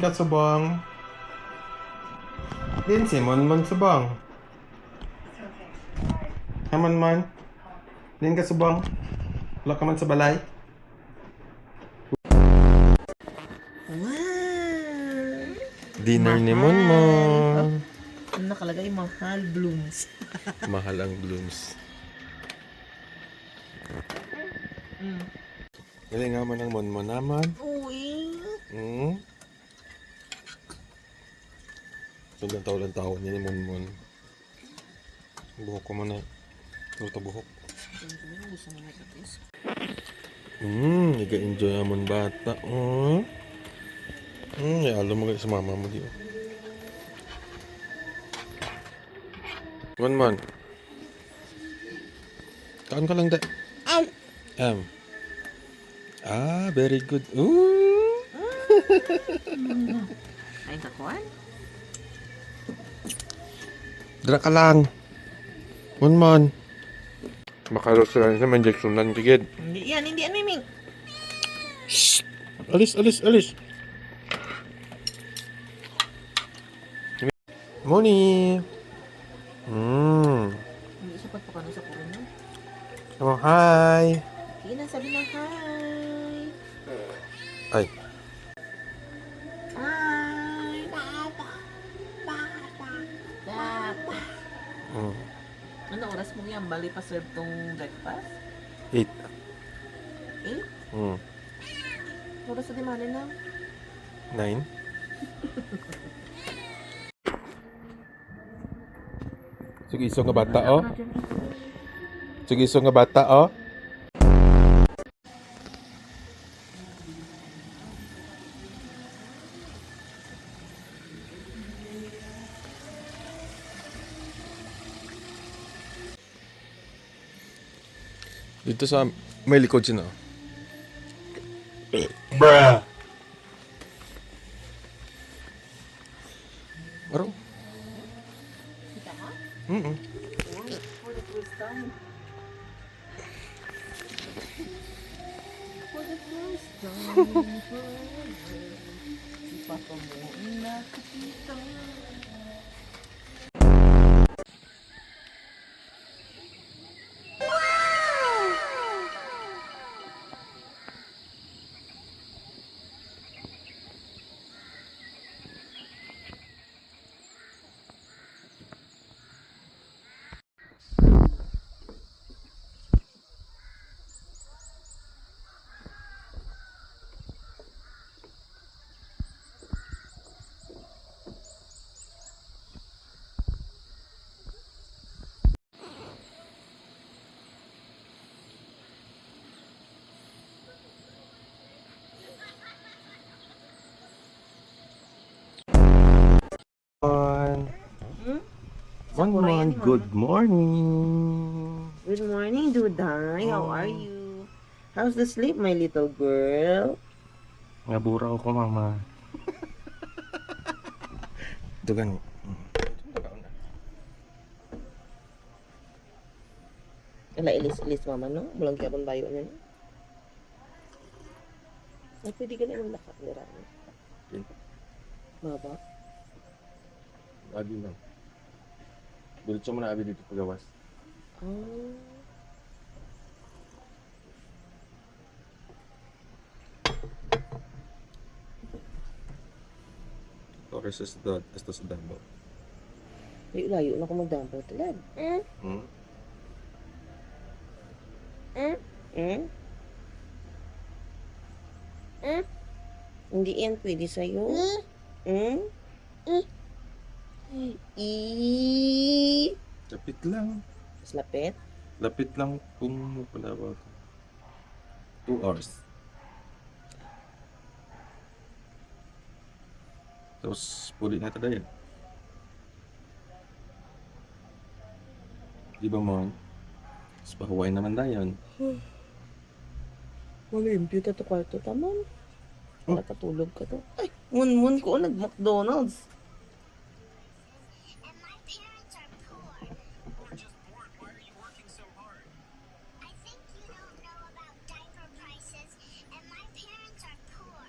ka subong. Din si Mon subong. Haman. Din ka subong. Wala ka man sa balay. Wow! Dinner ni Mahal. Mon. Ano nakalagay? Mahal blooms. Mahal ang blooms. Dali nga man ang Mon naman. Uy! Sobrang taon niya ni Mon. Buhok ko muna. Tuta buhok. Gusto mo na tapos. Nag-enjoy ang bata. Alam mo sa mama mo di. Mon. Kaon ka lang da. Very good. Ay, kakuan? Dra ka lang. Mon. Makaros lang sa injection lang tigid. Hindi yan, Miming. Alis. Moni. Hindi siya pagpakano sa puno. Oh, hi. Sige na, sabi na hi. Ay. Hi. Ano oras mo yan? Bali pa serve tong breakfast? 8. 8? Oras na di mali na? 9. Sige, iso nga bata, oh. Sige, iso nga bata, oh. Dito sa may likod siya na. Bruh. Aro? Kita ka? For the first time. Si Papa mo nakakita. Mon, good morning. Good morning, Duday. How are you? How's the sleep, my little girl? Nabura ako, mama. Dugan. Ala, ilis-ilis, mama, no? Mulang kaya pang bayo niya, no? Ay, pwede ka na yung lakat ni Rami. Maba? Abi na. Diretso mo na abi dito pagawas. Oh. Torres is esto sa Davao. Ay, layo na ako magdampaw talad. Hindi yan pwede sa'yo. Lapit lang. Mas lapit? Lapit lang kung panawag. 2 hours. Tapos puli na ito dahil. Di ba mo? Tapos pahuway naman dayon. Malimpyo ta to kwarto tamam. Nakatulog ka to. Ay, mun ko nag-McDonald's. And my parents are poor. We're just bored. Why are you working so hard? I think you don't know about diaper prices, and my parents are poor.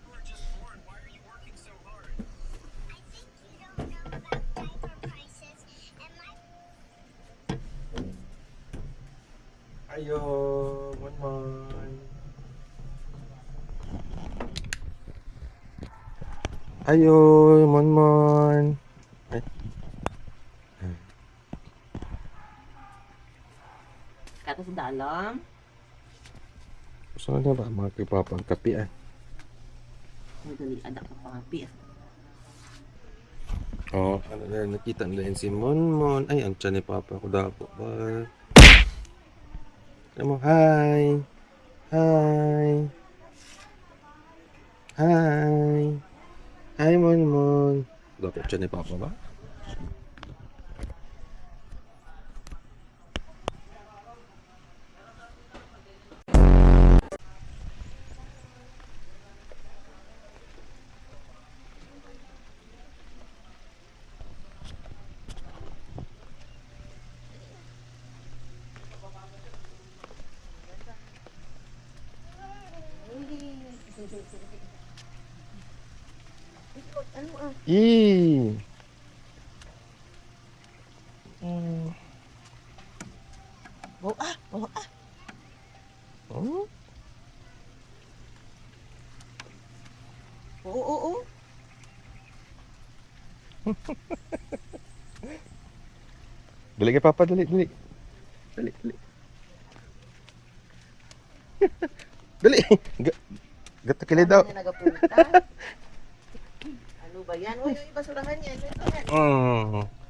We're just bored. Why are you working so Ayo, Mon. Ayo, Mon. Ay, Kata sa dalam. gusto na ba mga kipapagkapi ah? Madali, adak ka pangapi. Oh, ano na, nakita na rin si Mon. Ay, ang tiyan ni Papa ko dapo ba? Alam mo, hi! Hi! Hi! Hi, Mon. Dapo tiyan ni Papa ba? Ano ah? Ih! Oh ah! Oh ah! Oh? Oo, oo, oo. Dali kay Papa, dali. Dali. Dali! Gata kilid daw. Saan na nagapunta? Ano ba yan? Uy, uy, basurahan yan. Ito yan.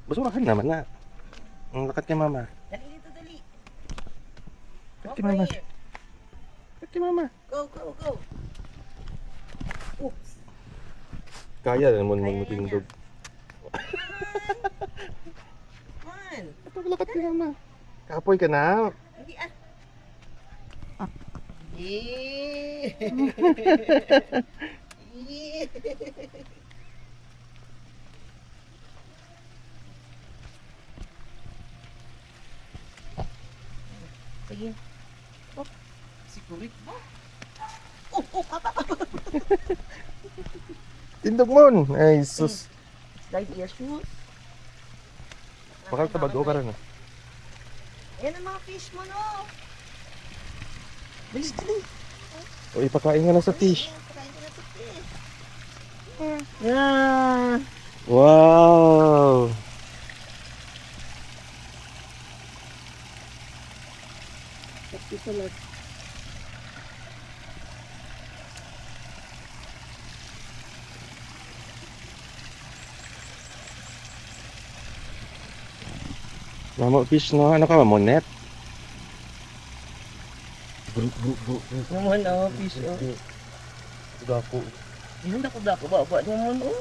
Basurahan naman na. Lakat kay Mama. Dali dito, dali. Lakat kay Mama. here. Lakat kay Mama. Go, go, go. Oops. Kaya naman Kaya mong niya. matindog. Come on. Lakat kay Mama. Kapoy ka na. Hindi ah. Eh. Eh. Sige. Oh, sikurit ba? Oh, papa. Tindog mo. Ay, sus. Slide your shoes. Bakal tabag o ka rin. Ayan ang mga fish mo, no? Bilis, dali. O ipakain nga na sa fish. Pakain ko na ito, fish. Yeah. Wow! Kasi salat. Mama fish no, ano ka ba, monet? Naman ako, fish, oh. Dako. Yun, dako, baba naman, oh.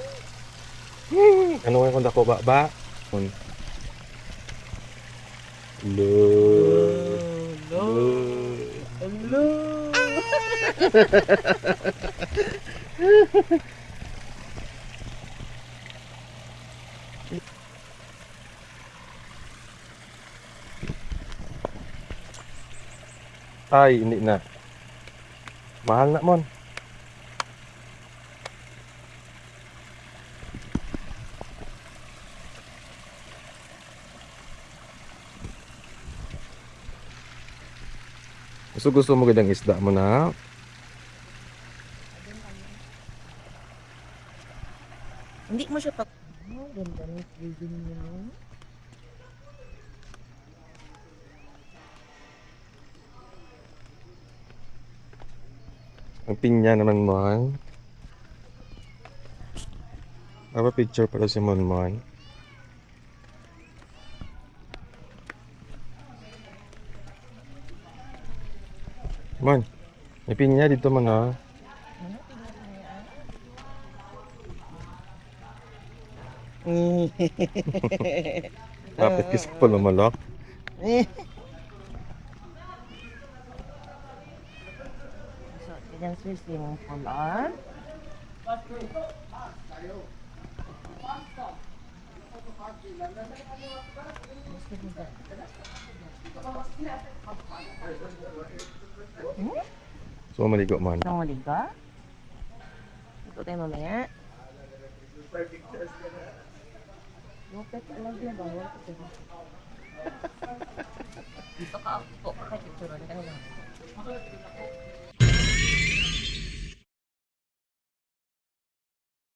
Ano nga kung dako ba? Lo. Hello. Ay, hindi na. Mahal na, Mon. Gusto mo gandang isda mo na. Hindi mo siya ganda ng feeding mo. Ang pinya naman, Mon. Aba picture pala si Mon. Mon, may pinya dito man ha. Kapit kasi pa lumalak. So, ganyan swimming pool on. So, maligo man. Nang maliga? Ito tayo mamaya. Lupit, alam niya ba? Dito ka po, kahit picture ka na lang.